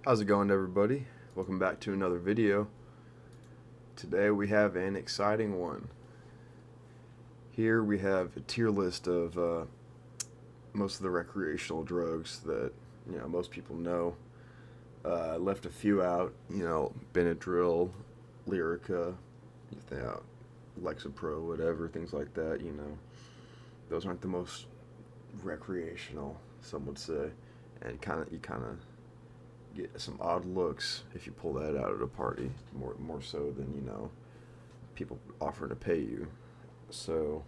How's it going, everybody? Welcome back to another video. Today we have an exciting one. Here we have a tier list of most of the recreational drugs that most people know. I left a few out. Benadryl, Lyrica, Lexapro, whatever, things like that. Those aren't the most recreational, some would say, and you kind of get some odd looks if you pull that out at a party, more so than people offering to pay you. So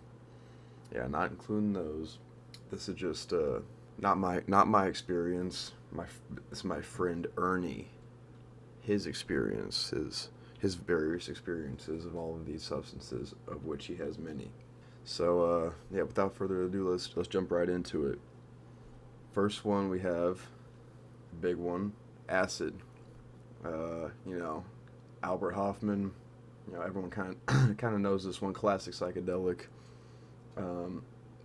yeah, not including those. This is just not my experience. This is my friend Ernie, his experience, his various experiences of all of these substances, of which he has many. So yeah, without further ado, let's jump right into it. First one we have, big one, acid. Uh, you know, Albert Hoffman. Everyone kind of knows this one. Classic psychedelic.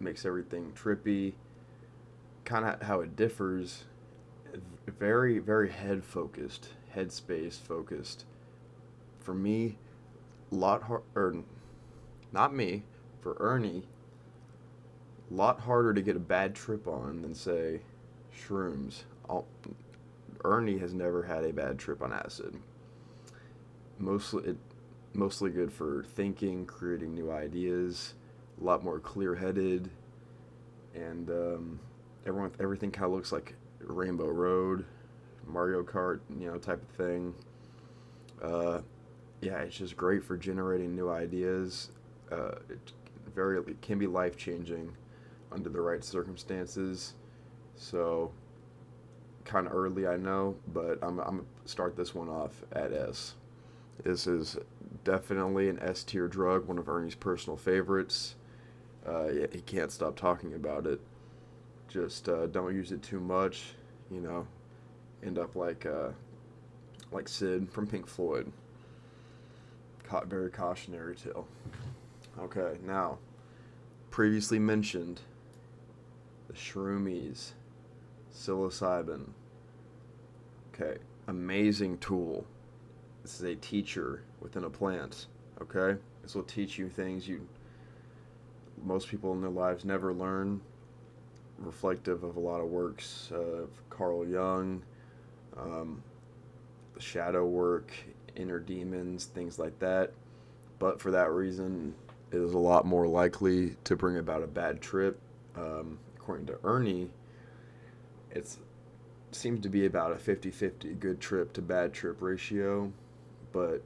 Makes everything trippy. Kind of how it differs. Very very head focused, headspace focused. For me, lot hard or not me. For Ernie, lot harder to get a bad trip on than say shrooms. Ernie has never had a bad trip on acid. Mostly good for thinking, creating new ideas, a lot more clear-headed, and everything kind of looks like Rainbow Road, Mario Kart, type of thing. Uh, yeah, it's just great for generating new ideas. It can be life changing under the right circumstances. So kind of early, I know, but I'm gonna start this one off at S. This is definitely an S tier drug, one of Ernie's personal favorites. Yeah, he can't stop talking about it. Just don't use it too much, you know. End up like Sid from Pink Floyd. Very cautionary tale. Okay, now previously mentioned the shroomies, psilocybin. Okay, amazing tool. This is a teacher within a plant. Okay, this will teach you things most people in their lives never learn. Reflective of a lot of works of Carl Jung, um, the shadow work, inner demons, things like that. But for that reason, it is a lot more likely to bring about a bad trip. According to Ernie, it seems to be about a 50-50 good trip to bad trip ratio. But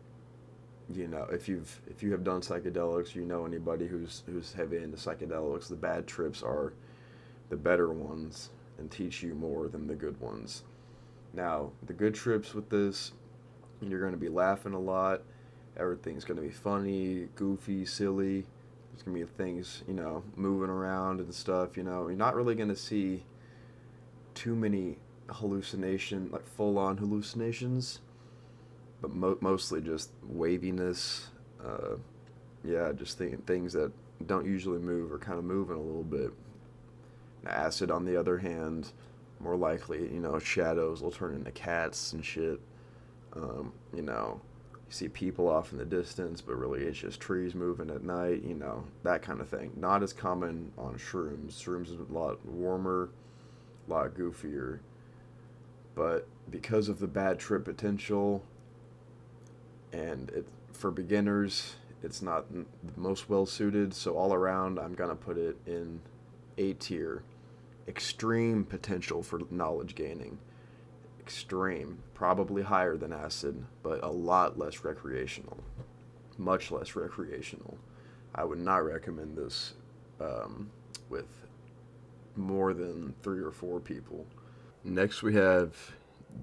if you have done psychedelics, anybody who's heavy into psychedelics, the bad trips are the better ones and teach you more than the good ones. Now, the good trips with this, you're going to be laughing a lot. Everything's going to be funny, goofy, silly. There's going to be things, moving around and stuff. You're not really going to see too many like full on hallucinations, but mostly just waviness. Yeah, just things that don't usually move are kind of moving a little bit. Acid, on the other hand, more likely, shadows will turn into cats and shit. You see people off in the distance, but really it's just trees moving at night, that kind of thing. Not as common on shrooms. Shrooms is a lot warmer, a lot goofier. But because of the bad trip potential, and for beginners, it's not the most well suited. So all around, I'm gonna put it in A tier. Extreme potential for knowledge gaining. Extreme, probably higher than acid, but a lot less recreational. Much less recreational. I would not recommend this with more than 3 or 4 people. Next, we have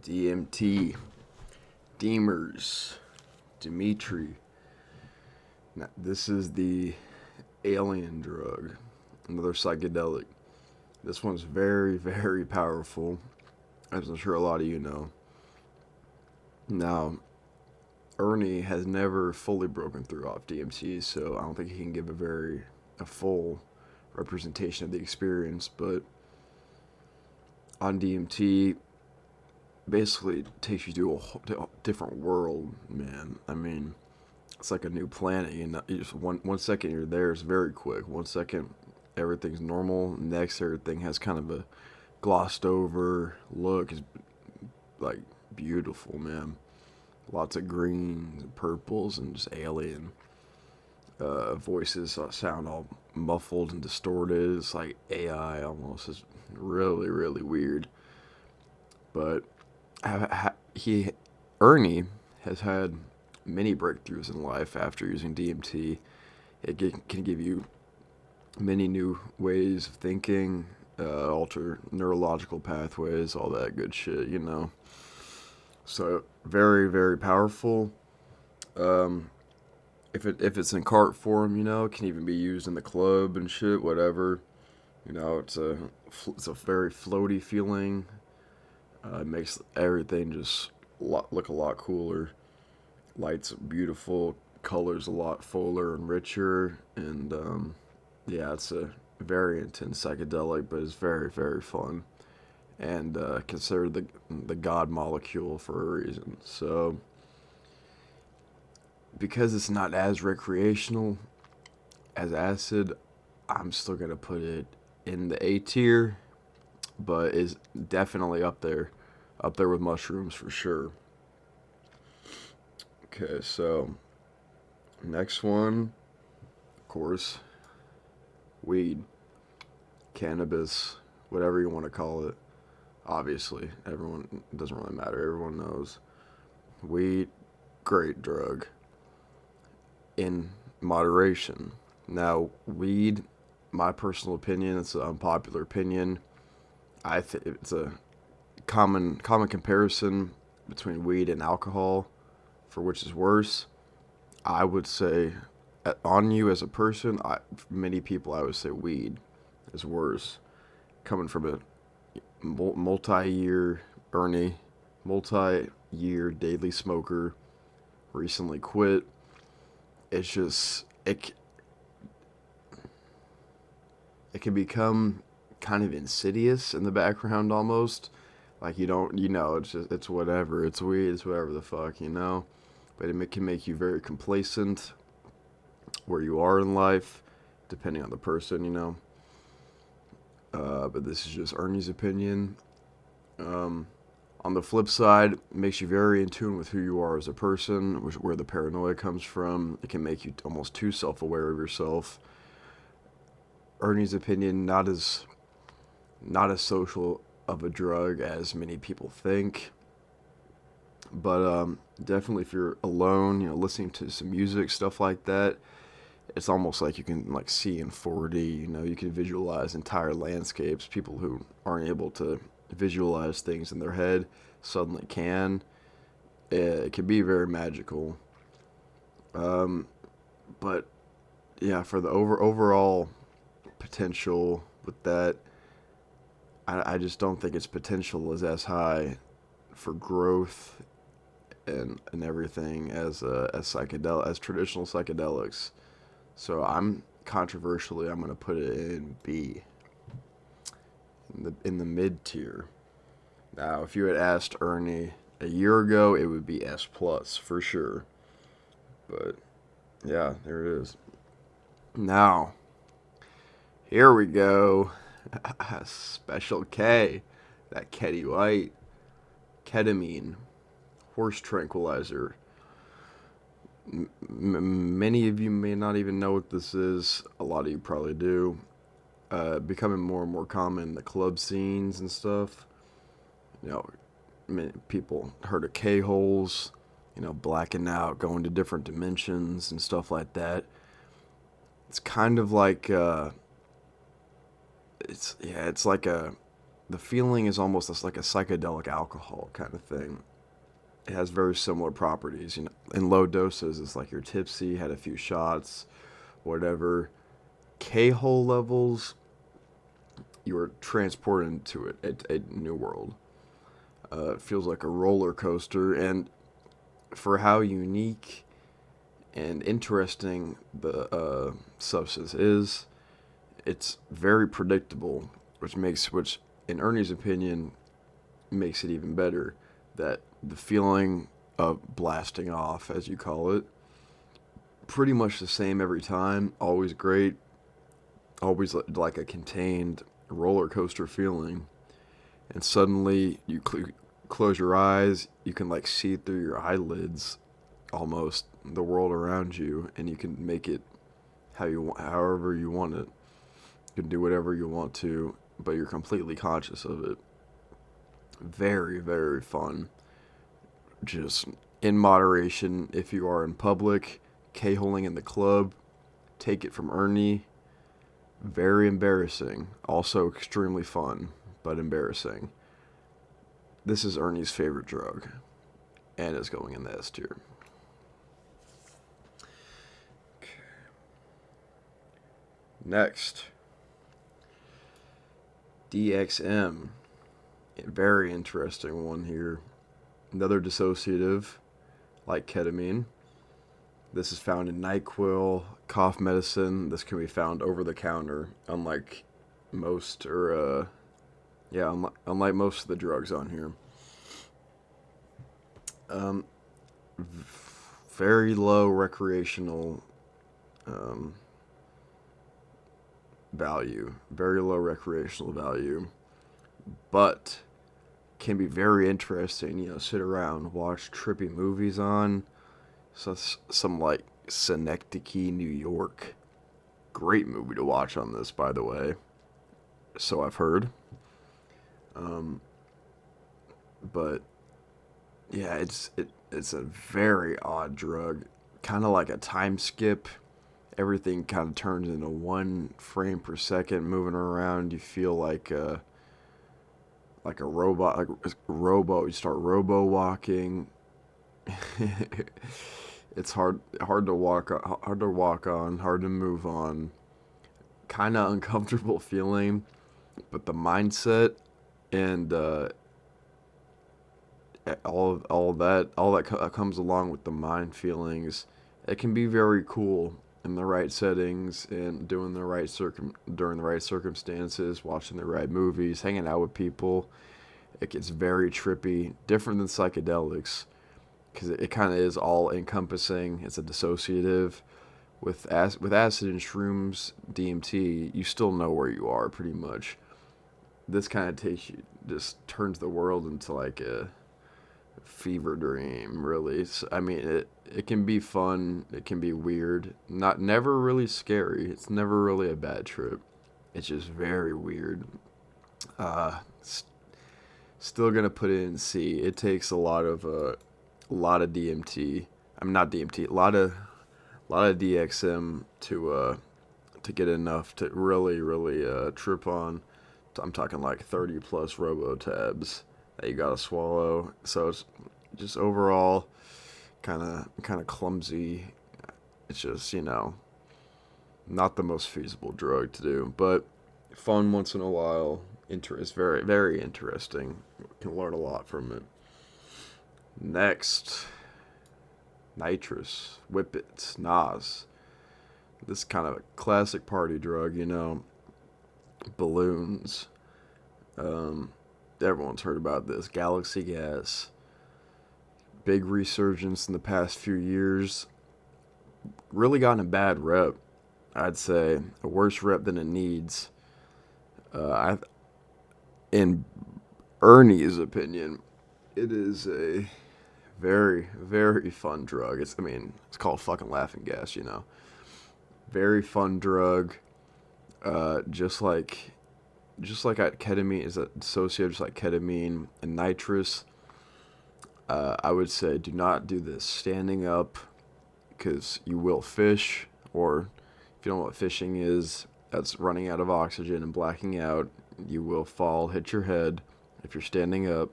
DMT, Demers, Dimitri. Now, this is the alien drug, another psychedelic. This one's very, very powerful, as I'm sure a lot of you know. Now, Ernie has never fully broken through off DMT, so I don't think he can give a full representation of the experience. But on DMT, basically takes you to a different world, man. I mean, it's like a new planet. You just one second you're there, it's very quick. One second everything's normal. Next, everything has kind of a glossed over look. Is like beautiful, man. Lots of greens and purples and just alien voices sound all muffled and distorted. It's like AI almost. It's really, really weird. But he Ernie has had many breakthroughs in life after using DMT. Can give you many new ways of thinking, alter neurological pathways, all that good shit. So very, very powerful. Um, if it's in cart form, it can even be used in the club and shit, whatever. It's a very floaty feeling. It makes everything just look a lot cooler. Lights beautiful, colors a lot fuller and richer, and yeah, it's a very intense psychedelic, but it's very, very fun, and considered the god molecule for a reason. So because it's not as recreational as acid, I'm still gonna put it in the A tier, but is definitely up there with mushrooms for sure. Okay, so next one, of course, weed, cannabis, whatever you want to call it. Obviously, everyone, it doesn't really matter. Everyone knows weed, great drug in moderation. Now, weed, my personal opinion, it's an unpopular opinion. I think it's a common comparison between weed and alcohol, for which is worse. I would say on you as a person, many people I would say weed is worse. Coming from a multi-year Ernie, multi-year daily smoker, recently quit. It's just it can become kind of insidious in the background almost. Like you don't, it's whatever. It's weed. It's whatever the fuck. But it can make you very complacent where you are in life, depending on the person. But this is just Ernie's opinion. On the flip side, it makes you very in tune with who you are as a person, where the paranoia comes from. It can make you almost too self-aware of yourself. Ernie's opinion, not as social of a drug as many people think. But definitely, if you're alone, listening to some music, stuff like that, it's almost like you can like see in 4D. You can visualize entire landscapes. People who aren't able to visualize things in their head suddenly can. It can be very magical. But yeah, for the overall potential with that, I just don't think its potential is as high for growth and everything as traditional psychedelics. So I'm gonna put it in B, in the mid tier. Now, if you had asked Ernie a year ago, it would be S plus for sure. But yeah, there it is. Now, here we go. Special K, that Ketty White, ketamine, horse tranquilizer. Many of you may not even know what this is. A lot of you probably do. Becoming more and more common in the club scenes and stuff. Many people heard of K-holes, blacking out, going to different dimensions and stuff like that. It's kind of like, it's like the feeling is almost like a psychedelic alcohol kind of thing. It has very similar properties. In low doses, it's like you're tipsy, had a few shots, whatever. K-hole levels, you are transported into a new world. It feels like a roller coaster, and for how unique and interesting the substance is, it's very predictable, which in Ernie's opinion makes it even better. that the feeling of blasting off, as you call it, pretty much the same every time. Always great. Always like a contained roller coaster feeling. And suddenly you close your eyes, you can like see through your eyelids almost the world around you, and you can make it however you want it. You can do whatever you want to, but you're completely conscious of it. Very, very fun. Just in moderation if you are in public. K-holing in the club. Take it from Ernie. Very embarrassing. Also extremely fun, but embarrassing. This is Ernie's favorite drug, and it's going in the S tier. Next, DXM. A very interesting one here. Another dissociative, like ketamine. This is found in NyQuil, cough medicine. This can be found over the counter, unlike most, unlike most of the drugs on here. Um, Very low recreational value. Very low recreational value. But can be very interesting. Sit around, watch trippy movies on. So some like Synecdoche, New York. Great movie to watch on this, by the way. So I've heard. But yeah, it's a very odd drug. Kind of like a time skip. Everything kind of turns into 1 frame per second moving around. You feel like a robot, like a robo. You start robo walking. It's hard to walk on, hard to move on. Kind of uncomfortable feeling, but the mindset and all that comes along with the mind feelings, it can be very cool in the right settings and doing during the right circumstances, watching the right movies, hanging out with people. It gets very trippy, different than psychedelics, because it kind of is all encompassing. It's a dissociative. With acid and shrooms, DMT, you still know where you are pretty much. This kind of just turns the world into like a fever dream, really. I mean, it can be fun. It can be weird. Never really scary. It's never really a bad trip. It's just very weird. Uh, Still gonna put it in C. It takes a lot of DMT. I'm not DMT. A lot of DXM to get enough to really trip on. I'm talking like 30 plus robo tabs that you gotta swallow. So it's just overall kind of clumsy. It's just not the most feasible drug to do, but fun once in a while. It's very very interesting. Can learn a lot from it. Next, nitrous, whippets, Nas. This kind of a classic party drug. Balloons. Um, Everyone's heard about this. Galaxy gas. Big resurgence in the past few years. Really gotten a bad rep. I'd say a worse rep than it needs. In Ernie's opinion, it is a very, very fun drug. It's called fucking laughing gas. Very fun drug. Just like ketamine is associated, just like ketamine and nitrous. I would say do not do this standing up, because you will fish, or if you don't know what fishing is, that's running out of oxygen and blacking out. You will fall, hit your head if you're standing up,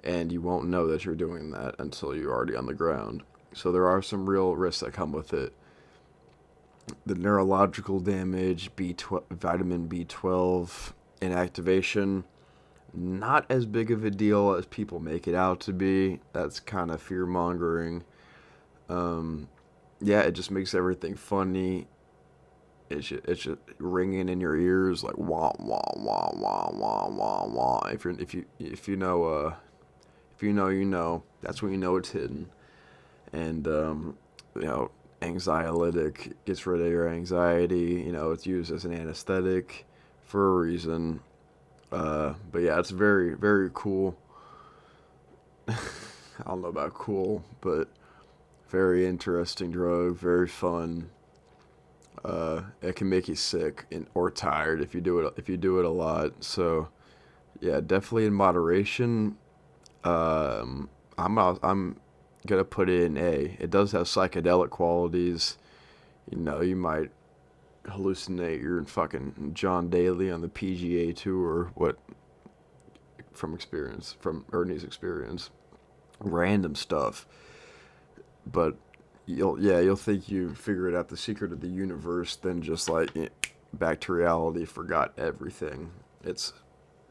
and you won't know that you're doing that until you're already on the ground. So there are some real risks that come with it. The neurological damage, vitamin B12 inactivation, not as big of a deal as people make it out to be. That's kind of fear mongering. Yeah, it just makes everything funny. It's just ringing in your ears like wah wah wah wah wah wah wah. If If you know, you know. That's when you know it's hidden. And you know, anxiolytic gets rid of your anxiety. You know, it's used as an anesthetic for a reason. But yeah, it's very, very cool. I don't know about cool, but very interesting drug, very fun. It can make you sick or tired if you do it a lot. So yeah, definitely in moderation. I'm gonna put it in A. It does have psychedelic qualities. You know, you might hallucinate you're in fucking John Daly on the PGA tour. What from Ernie's experience, random stuff. But you'll think you figured out the secret of the universe, then just like back to reality, forgot everything. It's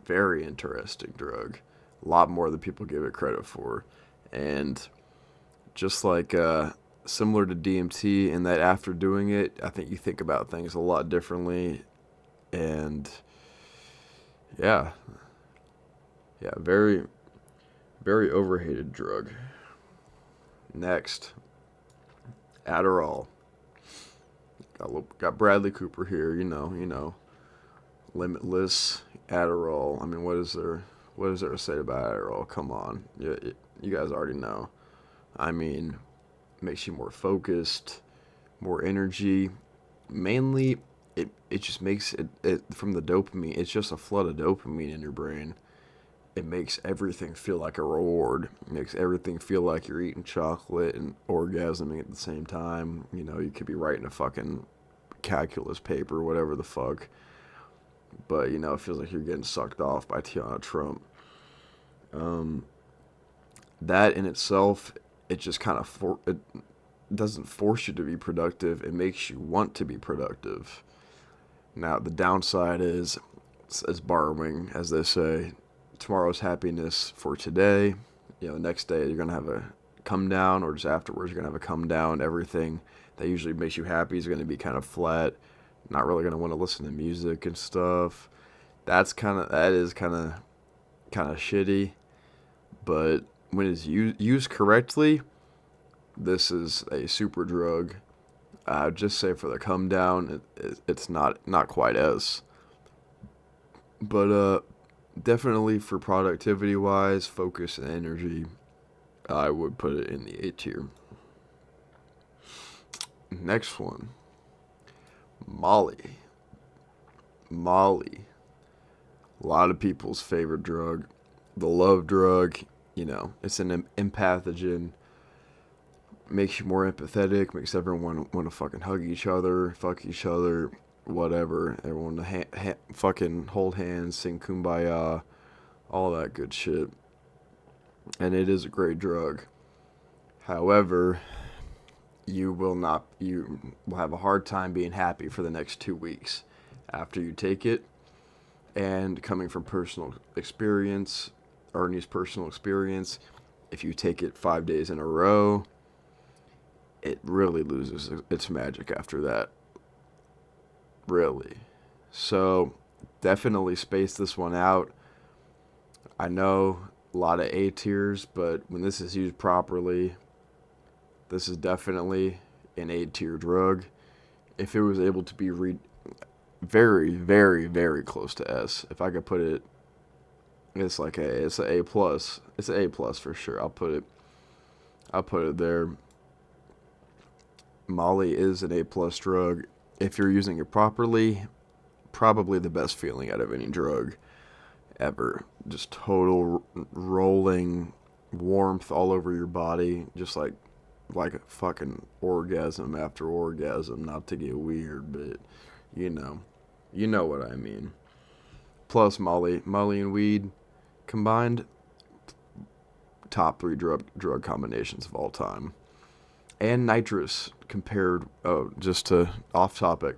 very interesting drug, a lot more than people give it credit for, and just like similar to DMT in that after doing it, I think you think about things a lot differently, and yeah, yeah, very very overhated drug. Next, Adderall. Got Bradley Cooper here, you know, limitless Adderall. I mean, what is there to say about Adderall? Come on, you guys already know. I mean, makes you more focused, more energy. Mainly, it just makes it from the dopamine. It's just a flood of dopamine in your brain. It makes everything feel like a reward. It makes everything feel like you're eating chocolate and orgasming at the same time. You know, you could be writing a fucking calculus paper, whatever the fuck. But, you know, it feels like you're getting sucked off by Tiana Trump. Um, that in itself, it just kind of it doesn't force you to be productive. It makes you want to be productive. Now, the downside is, it's borrowing, as they say. Tomorrow's happiness for today. You know, next day you're gonna have a come down, or just afterwards you're gonna have a come down. Everything that usually makes you happy is gonna be kind of flat. Not really gonna want to listen to music and stuff. That is kind of shitty. But when it's used correctly, this is a super drug. I would just say for the come down, it's not quite as. But definitely for productivity wise, focus and energy, I would put it in the A tier. Next one, Molly. Molly. A lot of people's favorite drug, the love drug. You know, it's an empathogen. Makes you more empathetic. Makes everyone want to fucking hug each other, fuck each other, whatever. Everyone to fucking hold hands, sing kumbaya, all that good shit. And it is a great drug. However, you will have a hard time being happy for the next 2 weeks after you take it. And coming from personal experience, Ernie's personal experience, if you take it 5 days in a row, it really loses its magic after that. Really. So, definitely space this one out. I know a lot of A tiers, but when this is used properly, this is definitely an A tier drug. If it was able to be very, very, very close to S, if I could put it, it's an A plus. It's an A plus for sure. I'll put it there. Molly is an A plus drug. If you're using it properly, probably the best feeling out of any drug ever. Just total rolling warmth all over your body, just like a fucking orgasm after orgasm. Not to get weird, but you know, you know what I mean. Plus Molly and weed combined, top three drug combinations of all time. And nitrous compared. Oh, just to off topic.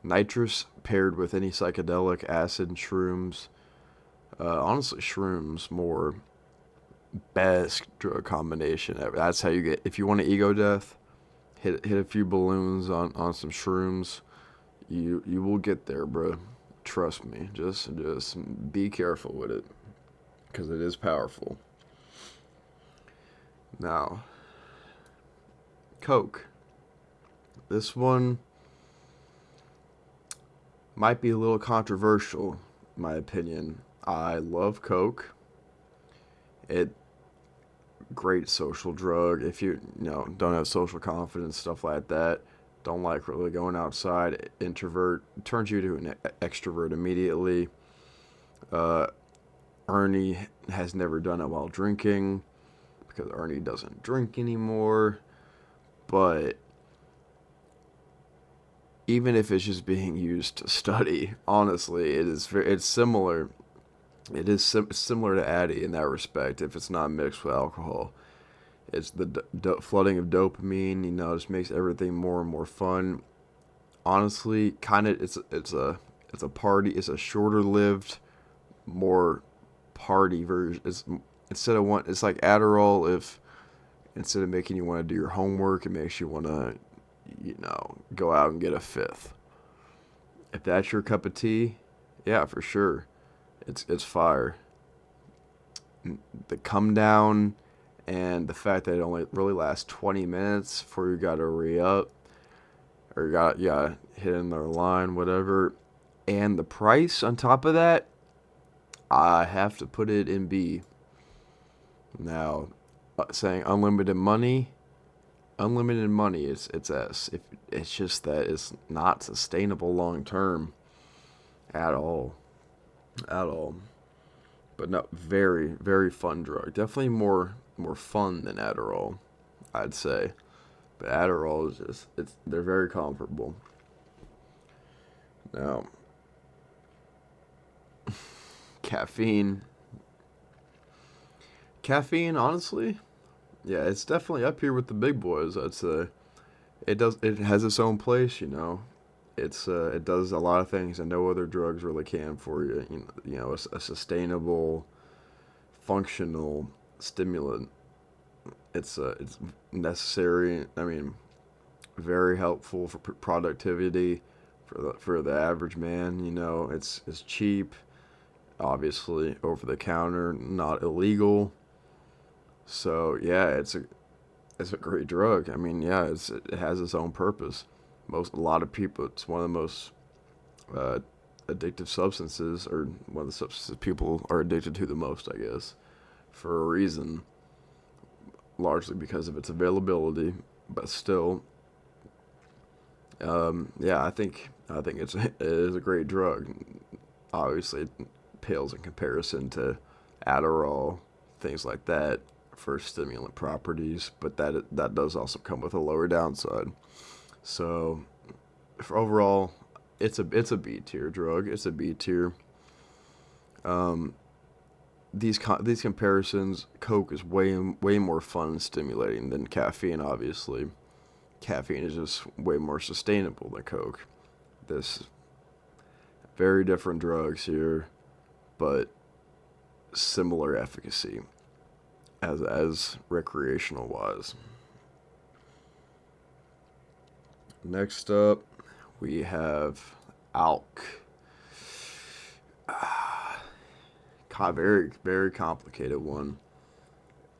Nitrous paired with any psychedelic, acid, shrooms. Honestly, shrooms more best drug combination ever. That's how you get. If you want an ego death, hit a few balloons on some shrooms. You will get there, bro. Trust me. Just be careful with it, because it is powerful. Now, Coke. This one might be a little controversial, in my opinion. I love Coke. It great social drug. If you don't have social confidence, stuff like that, don't like really going outside, introvert, turns you to an extrovert immediately. Uh, Ernie has never done it while drinking because Ernie doesn't drink anymore. But even if it's just being used to study, honestly, it's similar. It is similar to Addy in that respect. If it's not mixed with alcohol, it's the flooding of dopamine. Just makes everything more and more fun. Honestly, kind of, it's a party. It's a shorter lived, more party version. It's like Adderall. If instead of making you want to do your homework, it makes you want to, go out and get a fifth. If that's your cup of tea, yeah, for sure, it's fire. The come down and the fact that it only really lasts 20 minutes before you gotta re up or you got yeah hit another line, whatever, and the price on top of that, I have to put it in B. Now, saying unlimited money it's S. If it's just that it's not sustainable long term at all, at all. But no, very very fun drug. Definitely more fun than Adderall, I'd say. But Adderall is just they're very comparable. Now, caffeine. Caffeine, honestly, yeah, it's definitely up here with the big boys. I'd say it has its own place. It does a lot of things that no other drugs really can for you. A sustainable, functional stimulant. It's necessary. I mean, very helpful for productivity for the average man. It's cheap, obviously over the counter, not illegal. So yeah, it's a great drug. I mean, yeah, it has its own purpose. A lot of people, it's one of the most uh, addictive substances, or one of the substances people are addicted to the most, I guess, for a reason, largely because of its availability. But still, yeah, I think it is a great drug. Obviously, it pales in comparison to Adderall, things like that for stimulant properties, but that does also come with a lower downside. So, for overall, it's a B tier drug. It's a B tier. Um, these comparisons, Coke is way more fun and stimulating than caffeine. Obviously, caffeine is just way more sustainable than Coke. This very different drugs here, but similar efficacy as recreational wise. Next up, we have Alk. Very very complicated one.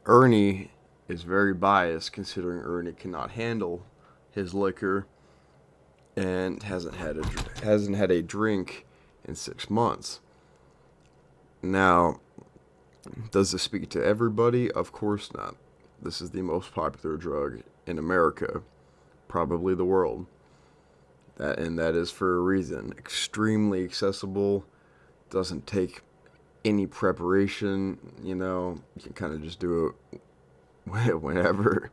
Ernie is very biased considering Ernie cannot handle his liquor and hasn't had a drink in 6 months. Now, does this speak to everybody? Of course not. This is the most popular drug in America, probably the world. That is for a reason. Extremely accessible, doesn't take any preparation. You can kind of just do it whenever.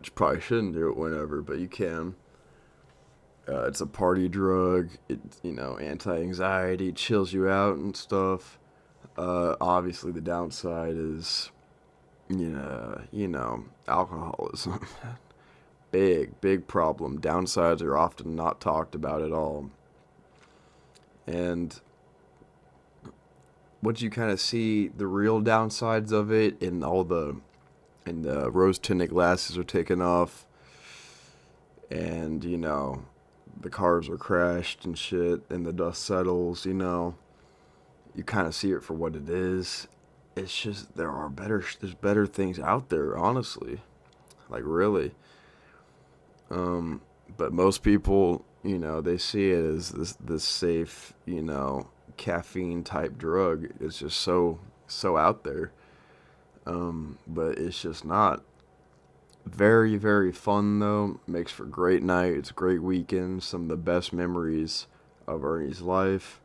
You probably shouldn't do it whenever, but you can. It's a party drug. Anti-anxiety, chills you out and stuff. Obviously, the downside is, alcoholism. Big problem. Downsides are often not talked about at all. And once you kind of see the real downsides of it, and the rose tinted glasses are taken off, and the cars are crashed and shit, and the dust settles. You kind of see it for what it is. it's just there's better things out there, honestly. Like really. Um, but most people, they see it as this safe, caffeine type drug. It's just so out there. But it's just not. Very, very fun though. Makes for great nights, great weekends. Some of the best memories of Ernie's life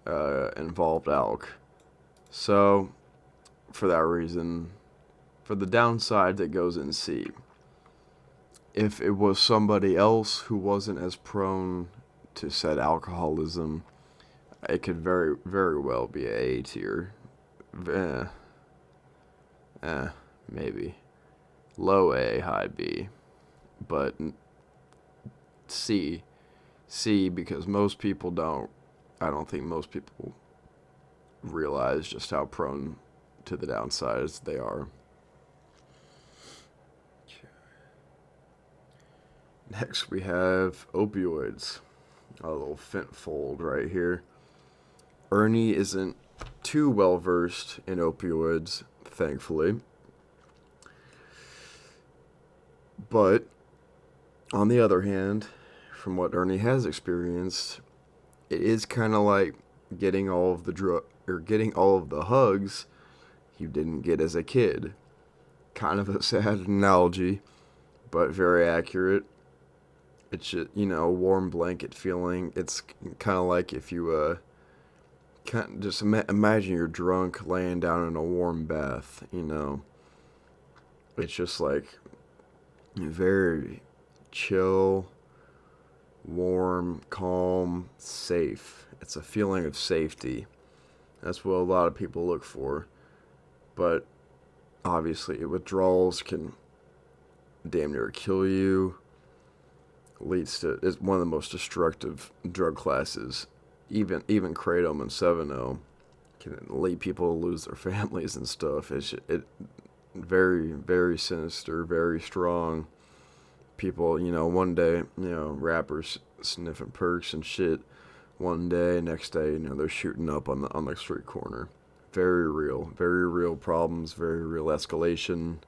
involved alk. So, for that reason, for the downside that goes in C. If it was somebody else who wasn't as prone to said alcoholism, it could very, very well be A tier. Eh, eh, maybe. Low A, high B. But C. C because most people don't. I don't think most people realize just how prone to the downsides they are. Next, we have opioids. A little fent fold right here. Ernie isn't too well versed in opioids, thankfully. But, on the other hand, from what Ernie has experienced, it is kind of like getting all of getting all of the hugs you didn't get as a kid. Kind of a sad analogy, but very accurate. It's just, a warm blanket feeling. It's kind of like if you can't just imagine you're drunk laying down in a warm bath. It's just like very chill, warm, calm, safe. It's a feeling of safety. That's what a lot of people look for. But obviously, withdrawals can damn near kill you. Leads to it's one of the most destructive drug classes. Even kratom and 7-0 can lead people to lose their families and stuff. It very, very sinister, very strong. People, one day, rappers sniffing perks and shit. One day, next day, they're shooting up on the street corner. Very real problems, very real escalation,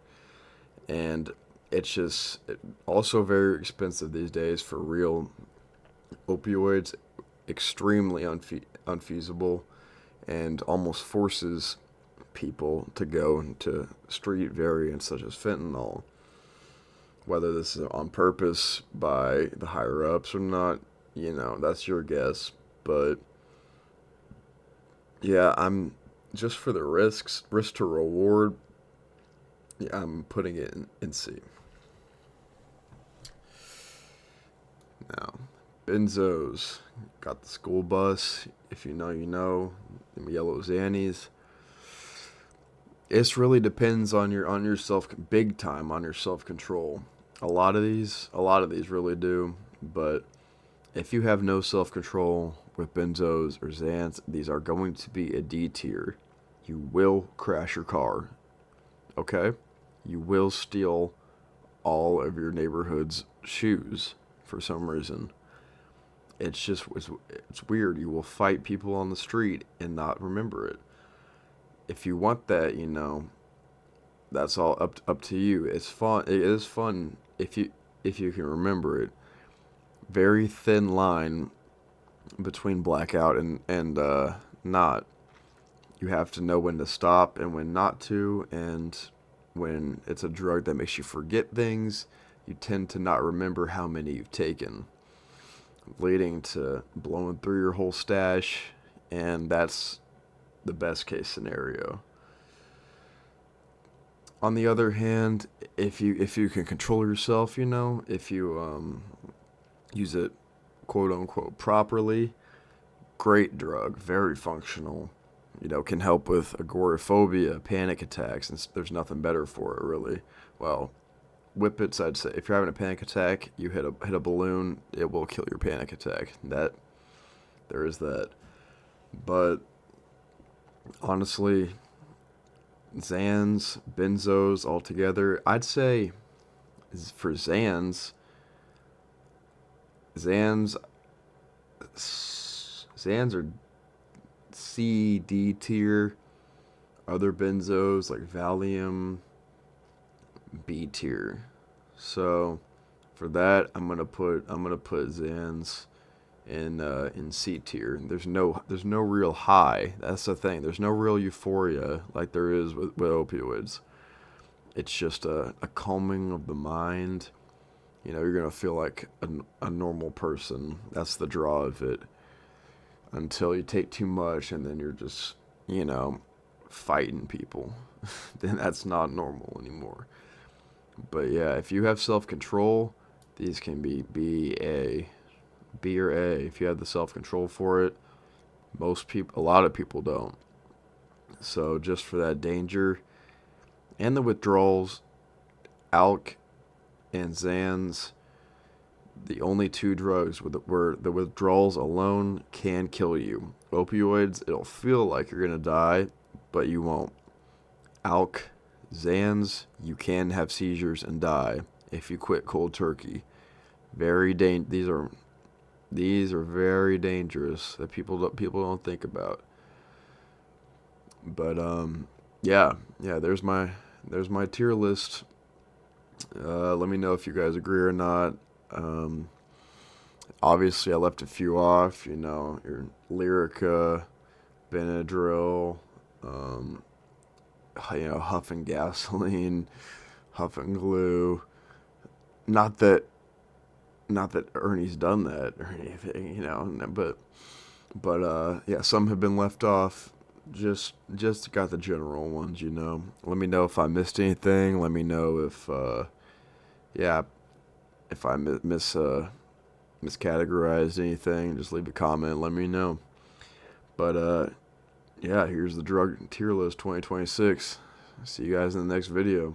and it's just also very expensive these days for real opioids. Extremely unfeasible, and almost forces people to go into street variants such as fentanyl. Whether this is on purpose by the higher ups or not, that's your guess. But yeah, I'm just for the risk to reward. Yeah, I'm putting it in C. Now, benzos. Got the school bus. If you know, you know. Them yellow Xannies. It really depends on your self big time on your self control. A lot of these really do. But if you have no self control with benzos or Xans, these are going to be a D tier. You will crash your car. Okay? You will steal all of your neighborhood's shoes for some reason. It's weird. You will fight people on the street and not remember it. If you want that, that's all up to you. It's fun. It is fun if you can remember it. Very thin line between blackout and not. You have to know when to stop and when not to, and when it's a drug that makes you forget things, you tend to not remember how many you've taken, leading to blowing through your whole stash, and that's the best case scenario. On the other hand, if you can control yourself, if you use it quote unquote properly, great drug, very functional. Can help with agoraphobia, panic attacks, and there's nothing better for it really. Well, whippets, I'd say if you're having a panic attack, you hit a balloon, it will kill your panic attack. That there is that. But honestly, Xans, benzos altogether, I'd say for Xans, Xans are C, D tier. Other benzos like Valium, B tier. So for that, I'm gonna put Zans in C tier. There's no real high. That's the thing. There's no real euphoria like there is with opioids. It's just a calming of the mind. You're gonna feel like a normal person. That's the draw of it. Until you take too much and then you're just, you know, fighting people. Then that's not normal anymore. But yeah, if you have self control, these can be B or A. If you have the self control for it, a lot of people don't. So just for that danger and the withdrawals, Alk and Zans, the only two drugs where the withdrawals alone can kill you. Opioids, it'll feel like you're gonna die, but you won't. Alk, Zans, you can have seizures and die if you quit cold turkey. These are very dangerous that people don't think about. But yeah, there's my tier list. Let me know if you guys agree or not. Um, Obviously, I left a few off. Your Lyrica, Benadryl, um, huffing gasoline, huffing glue. Not that, not that Ernie's done that or anything, but yeah, some have been left off. Just got the general ones. Let me know if I missed anything. Let me know if yeah, if I miscategorized anything. Just leave a comment. Let me know. But yeah, here's the drug tier list 2026. See you guys in the next video.